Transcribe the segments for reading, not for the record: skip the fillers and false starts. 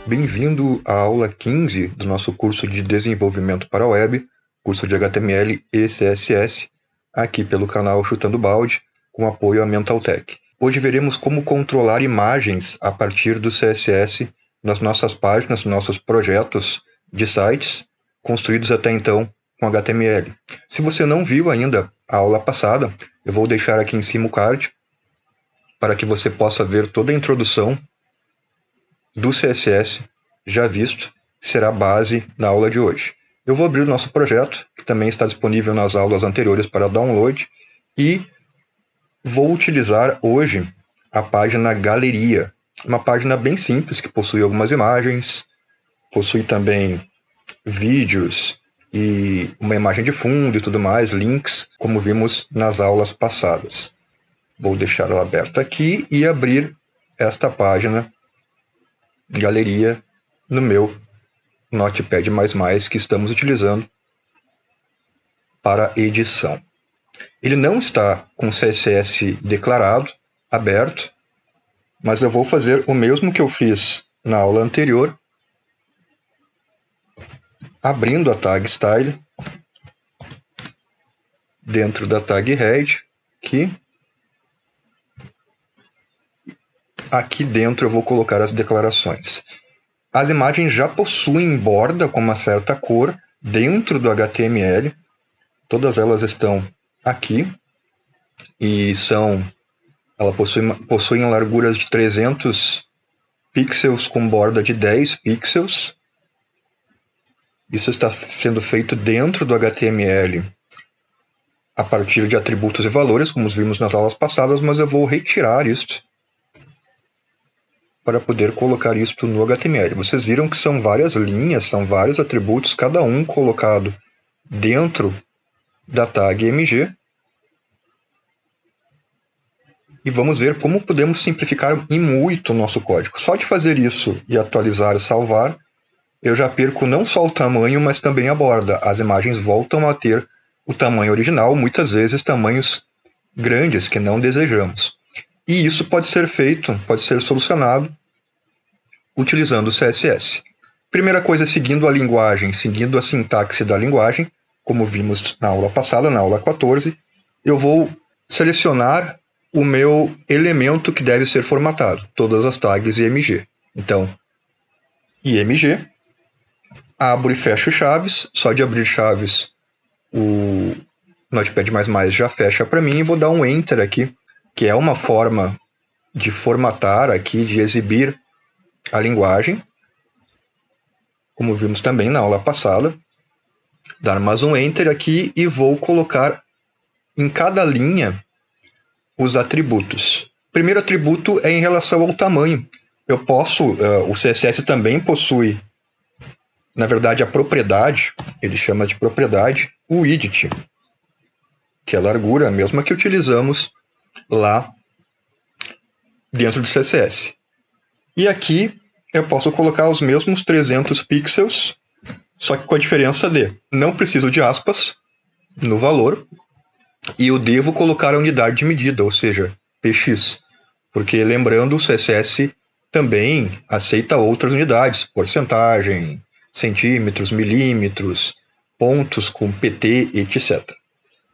Bem-vindo à aula 15 do nosso curso de Desenvolvimento para a Web, curso de HTML e CSS, aqui pelo canal Chutando Balde, com apoio à Mentaltech. Hoje veremos como controlar imagens a partir do CSS nas nossas páginas, nossos projetos de sites construídos até então com HTML. Se você não viu ainda a aula passada, eu vou deixar aqui em cima o card para que você possa ver toda a introdução do CSS já visto, será a base na aula de hoje. Eu vou abrir o nosso projeto, que também está disponível nas aulas anteriores para download, e vou utilizar hoje a página Galeria, uma página bem simples que possui algumas imagens, possui também vídeos e uma imagem de fundo e tudo mais, links, como vimos nas aulas passadas. Vou deixar ela aberta aqui e abrir esta página Galeria no meu Notepad++ que estamos utilizando para edição. Ele não está com CSS declarado, aberto, mas eu vou fazer o mesmo que eu fiz na aula anterior, abrindo a tag style dentro da tag head, aqui dentro eu vou colocar as declarações. As imagens já possuem borda com uma certa cor dentro do HTML. Todas elas estão aqui e elas possuem larguras de 300 pixels com borda de 10 pixels. Isso está sendo feito dentro do HTML a partir de atributos e valores, como vimos nas aulas passadas, mas eu vou retirar isto para poder colocar isto no HTML. Vocês viram que são várias linhas, são vários atributos, cada um colocado dentro da tag MG. E vamos ver como podemos simplificar e muito o nosso código. Só de fazer isso e atualizar e salvar, eu já perco não só o tamanho, mas também a borda. As imagens voltam a ter o tamanho original, muitas vezes tamanhos grandes que não desejamos. E isso pode ser feito, pode ser solucionado utilizando o CSS. Primeira coisa, seguindo a linguagem, seguindo a sintaxe da linguagem, como vimos na aula passada, na aula 14, eu vou selecionar o meu elemento que deve ser formatado, todas as tags IMG. Então, IMG, abro e fecho chaves, só de abrir chaves o Notepad++ já fecha para mim, e vou dar um Enter aqui, que é uma forma de formatar aqui, de exibir a linguagem, como vimos também na aula passada. Dar mais um Enter aqui e vou colocar em cada linha os atributos. O primeiro atributo é em relação ao tamanho. O CSS também possui, na verdade, a propriedade, ele chama de propriedade, o width, que é a largura, a mesma que utilizamos lá dentro do CSS. E aqui eu posso colocar os mesmos 300 pixels, só que com a diferença de não preciso de aspas no valor, e eu devo colocar a unidade de medida, ou seja, px, porque lembrando, o CSS também aceita outras unidades, porcentagem, centímetros, milímetros, pontos com pt, etc.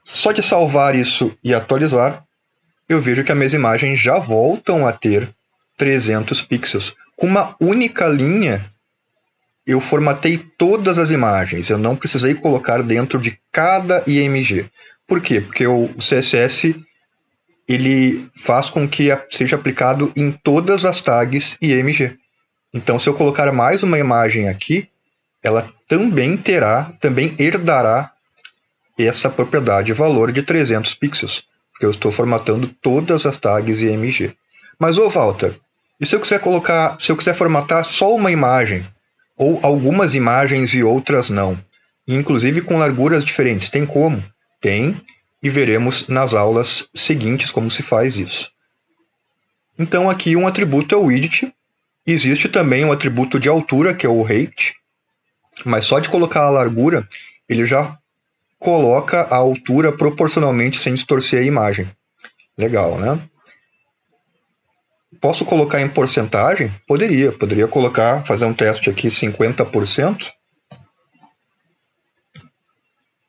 Só de salvar isso e atualizar, eu vejo que as minhas imagens já voltam a ter 300 pixels. Com uma única linha, eu formatei todas as imagens. Eu não precisei colocar dentro de cada IMG. Por quê? Porque o CSS ele faz com que seja aplicado em todas as tags IMG. Então, se eu colocar mais uma imagem aqui, ela também herdará essa propriedade valor de 300 pixels, porque eu estou formatando todas as tags IMG. Mas, Walter, e se eu quiser formatar só uma imagem, ou algumas imagens e outras não, inclusive com larguras diferentes, tem como? Tem, e veremos nas aulas seguintes como se faz isso. Então aqui um atributo é o width, existe também um atributo de altura, que é o height, mas só de colocar a largura, ele já coloca a altura proporcionalmente sem distorcer a imagem. Legal, né? Posso colocar em porcentagem? Poderia colocar, fazer um teste aqui 50%.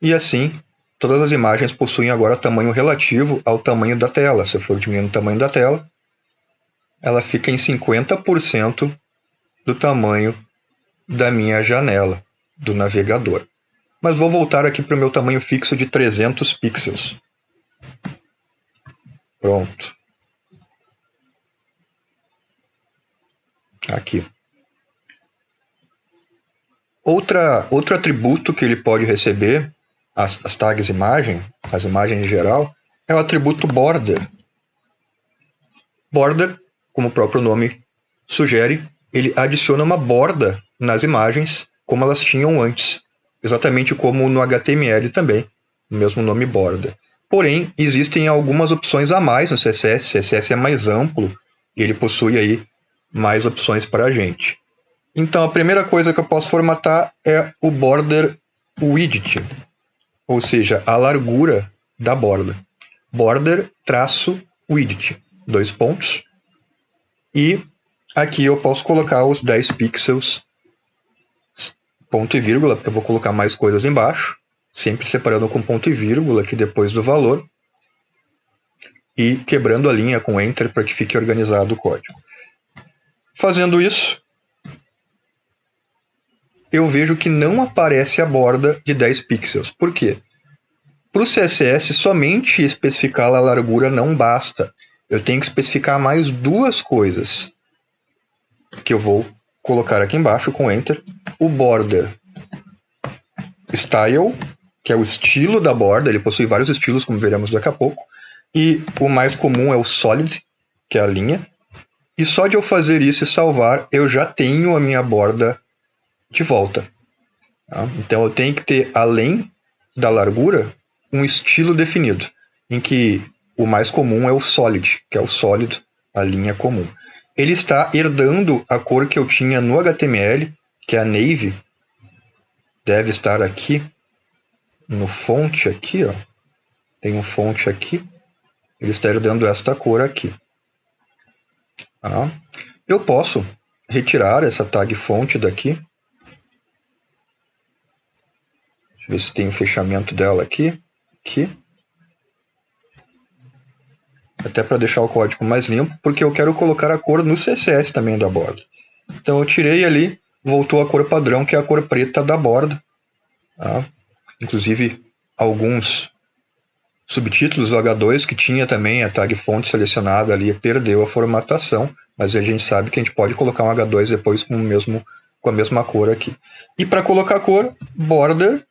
E assim, todas as imagens possuem agora tamanho relativo ao tamanho da tela. Se eu for diminuindo o tamanho da tela, ela fica em 50% do tamanho da minha janela, do navegador. Mas vou voltar aqui para o meu tamanho fixo de 300 pixels. Pronto. Aqui. Outro atributo que ele pode receber, as tags imagem, as imagens em geral, é o atributo border. Border, como o próprio nome sugere, ele adiciona uma borda nas imagens como elas tinham antes. Exatamente como no HTML também, o mesmo nome border. Porém, existem algumas opções a mais no CSS. O CSS é mais amplo e ele possui aí mais opções para a gente. Então, a primeira coisa que eu posso formatar é o border width, ou seja, a largura da borda. Border-width, 2 pontos. E aqui eu posso colocar os 10 pixels, ponto e vírgula, porque eu vou colocar mais coisas embaixo, sempre separando com ponto e vírgula aqui depois do valor, e quebrando a linha com Enter para que fique organizado o código. Fazendo isso, eu vejo que não aparece a borda de 10 pixels. Por quê? Para o CSS, somente especificar a largura não basta. Eu tenho que especificar mais duas coisas, que eu vou colocar aqui embaixo com Enter. O border style, que é o estilo da borda, ele possui vários estilos, como veremos daqui a pouco. E o mais comum é o solid, que é a linha. E só de eu fazer isso e salvar, eu já tenho a minha borda de volta. Tá? Então eu tenho que ter, além da largura, um estilo definido, em que o mais comum é o solid, que é o sólido, a linha comum. Ele está herdando a cor que eu tinha no HTML, que é a navy. Deve estar aqui no fonte aqui, ó. Tem um fonte aqui. Ele está herdando esta cor aqui. Tá? Eu posso retirar essa tag fonte daqui. Deixa eu ver se tem o fechamento dela aqui. Até para deixar o código mais limpo, porque eu quero colocar a cor no CSS também da borda. Então eu tirei ali, voltou a cor padrão, que é a cor preta da borda. Tá? Inclusive, alguns subtítulos do H2 que tinha também a tag fonte selecionada ali, perdeu a formatação, mas a gente sabe que a gente pode colocar um H2 depois com a mesma cor aqui. E para colocar a cor, border,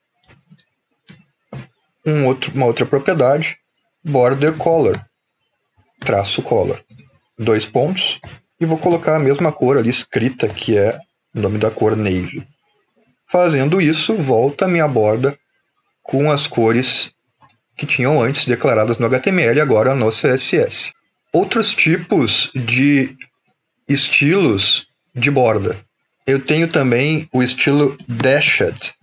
uma outra propriedade, border color, traço color, 2 pontos, e vou colocar a mesma cor ali escrita, que é o nome da cor navy. Fazendo isso, volta a minha borda com as cores que tinham antes declaradas no HTML e agora no CSS. Outros tipos de estilos de borda. Eu tenho também o estilo dashed.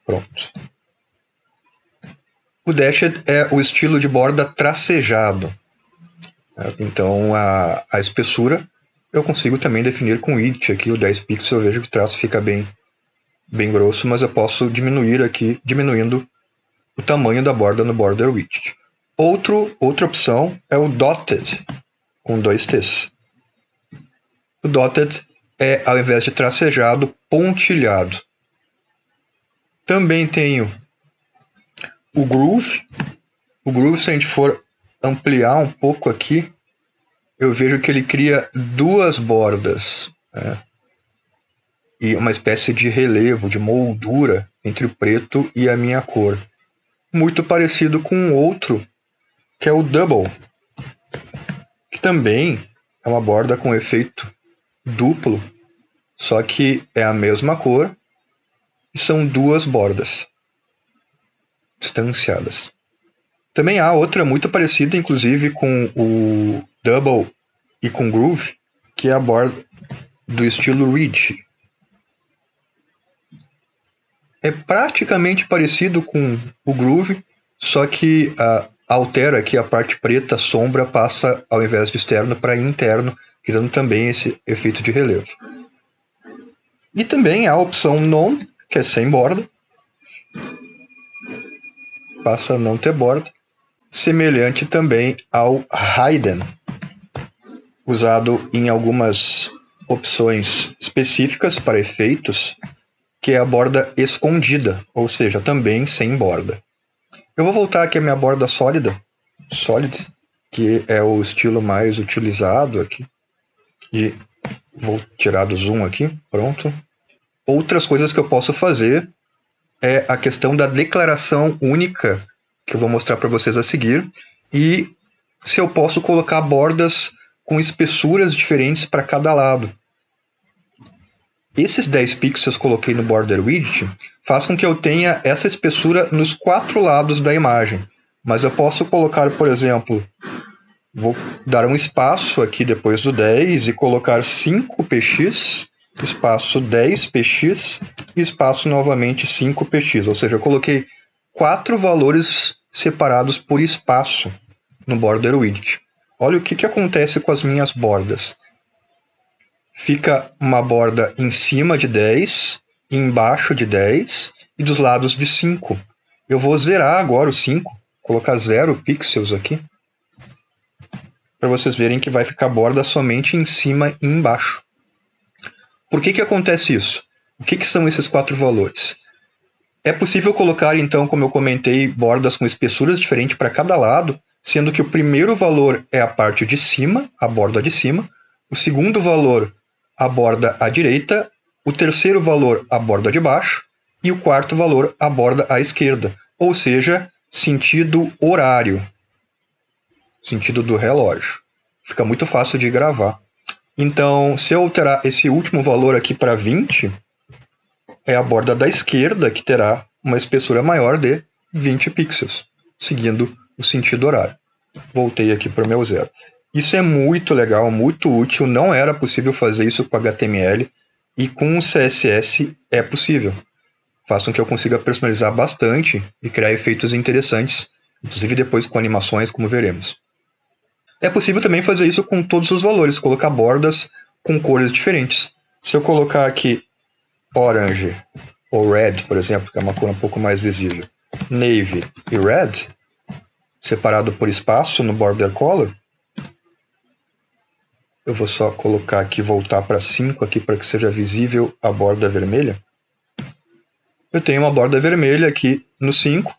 Pronto. O dashed é o estilo de borda tracejado. Então a espessura eu consigo também definir com width aqui, o 10 pixels, eu vejo que o traço fica bem grosso, mas eu posso diminuir aqui, diminuindo o tamanho da borda no border width. Outra opção é o dotted, com 2 T's. O dotted é, ao invés de tracejado, pontilhado. Também tenho o groove. O groove, se a gente for ampliar um pouco aqui, eu vejo que ele cria duas bordas, né? E uma espécie de relevo, de moldura entre o preto e a minha cor. Muito parecido com outro, que é o double, que também é uma borda com efeito duplo, só que é a mesma cor e são duas bordas distanciadas. Também há outra muito parecida, inclusive, com o double e com groove, que é a borda do estilo ridge. É praticamente parecido com o groove, só que altero aqui a parte preta, a sombra passa ao invés de externo para interno, criando também esse efeito de relevo. E também há a opção None, que é sem borda, passa a não ter borda, semelhante também ao Hidden, usado em algumas opções específicas para efeitos, que é a borda escondida, ou seja, também sem borda. Eu vou voltar aqui à minha borda sólida, Solid, que é o estilo mais utilizado aqui, e vou tirar do zoom aqui, pronto. Outras coisas que eu posso fazer é a questão da declaração única, que eu vou mostrar para vocês a seguir, e se eu posso colocar bordas com espessuras diferentes para cada lado. Esses 10 pixels que eu coloquei no Border Widget faz com que eu tenha essa espessura nos 4 lados da imagem. Mas eu posso colocar, por exemplo, vou dar um espaço aqui depois do 10 e colocar 5px, espaço 10px e espaço novamente 5px. Ou seja, eu coloquei 4 valores separados por espaço no Border Widget. Olha o que acontece com as minhas bordas. Fica uma borda em cima de 10, embaixo de 10 e dos lados de 5. Eu vou zerar agora o 5, colocar 0 pixels aqui, para vocês verem que vai ficar borda somente em cima e embaixo. Por que acontece isso? O que são esses 4 valores? É possível colocar, então, como eu comentei, bordas com espessuras diferentes para cada lado, sendo que o primeiro valor é a parte de cima, a borda de cima, o segundo valor a borda à direita, o terceiro valor a borda de baixo e o quarto valor a borda à esquerda, ou seja, sentido horário, sentido do relógio. Fica muito fácil de gravar. Então, se eu alterar esse último valor aqui para 20, é a borda da esquerda que terá uma espessura maior de 20 pixels, seguindo o sentido horário. Voltei aqui para o meu 0. Isso é muito legal, muito útil. Não era possível fazer isso com HTML e com o CSS é possível. Faz com que eu consiga personalizar bastante e criar efeitos interessantes, inclusive depois com animações, como veremos. É possível também fazer isso com todos os valores, colocar bordas com cores diferentes. Se eu colocar aqui orange ou red, por exemplo, que é uma cor um pouco mais visível, navy e red, separado por espaço no border color, eu vou só colocar aqui, voltar para 5 aqui para que seja visível a borda vermelha. Eu tenho uma borda vermelha aqui no 5,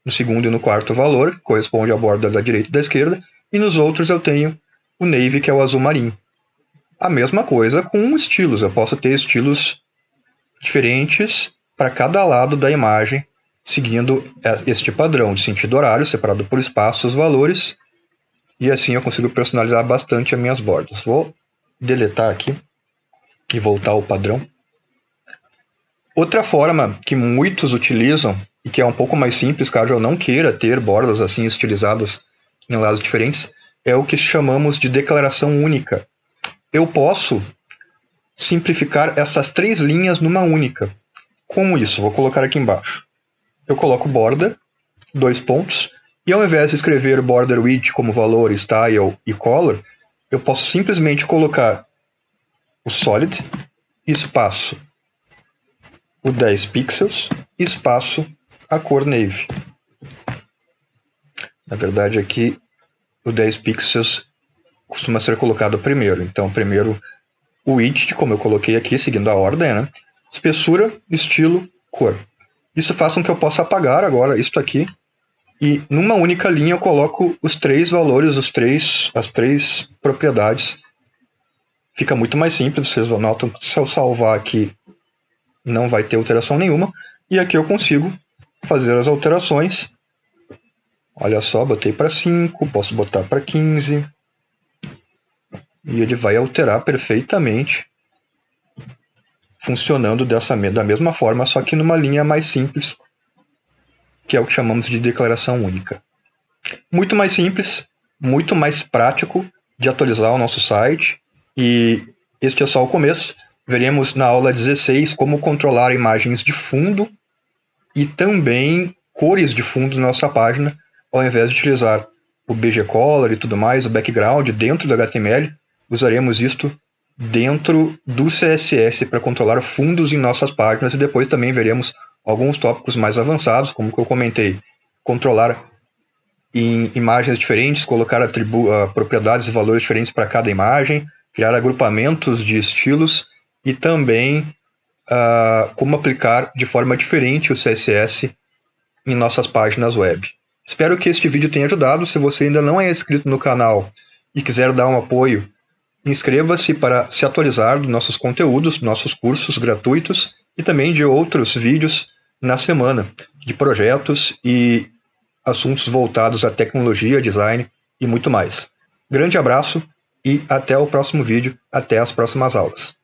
no segundo e no quarto valor, que corresponde à borda da direita e da esquerda, e nos outros eu tenho o navy, que é o azul marinho. A mesma coisa com estilos, eu posso ter estilos diferentes para cada lado da imagem, seguindo este padrão de sentido horário, separado por espaço os valores, e assim eu consigo personalizar bastante as minhas bordas. Vou deletar aqui e voltar ao padrão. Outra forma que muitos utilizam, e que é um pouco mais simples, caso eu não queira ter bordas assim estilizadas em lados diferentes, é o que chamamos de declaração única. Eu posso simplificar essas 3 linhas numa única. Como isso? Vou colocar aqui embaixo. Eu coloco borda, 2 pontos, e ao invés de escrever border width como valor, style e color, eu posso simplesmente colocar o solid, espaço, o 10 pixels, espaço, a cor navy. Na verdade aqui o 10 pixels costuma ser colocado primeiro. Então primeiro o width, como eu coloquei aqui, seguindo a ordem, né? Espessura, estilo, cor. Isso faz com que eu possa apagar agora isto aqui. E numa única linha eu coloco os 3 valores, as 3 propriedades. Fica muito mais simples, vocês notam que se eu salvar aqui não vai ter alteração nenhuma. E aqui eu consigo fazer as alterações. Olha só, botei para 5, posso botar para 15. E ele vai alterar perfeitamente, funcionando da mesma forma, só que numa linha mais simples, que é o que chamamos de declaração única. Muito mais simples, muito mais prático de atualizar o nosso site. E este é só o começo. Veremos na aula 16 como controlar imagens de fundo e também cores de fundo na nossa página, ao invés de utilizar o bgcolor e tudo mais, o background dentro do HTML, usaremos isto dentro do CSS para controlar fundos em nossas páginas, e depois também veremos alguns tópicos mais avançados, como que eu comentei, controlar em imagens diferentes, colocar propriedades e valores diferentes para cada imagem, criar agrupamentos de estilos e também como aplicar de forma diferente o CSS em nossas páginas web. Espero que este vídeo tenha ajudado. Se você ainda não é inscrito no canal e quiser dar um apoio, inscreva-se para se atualizar dos nossos conteúdos, nossos cursos gratuitos e também de outros vídeos na semana, de projetos e assuntos voltados à tecnologia, design e muito mais. Grande abraço e até o próximo vídeo, até as próximas aulas.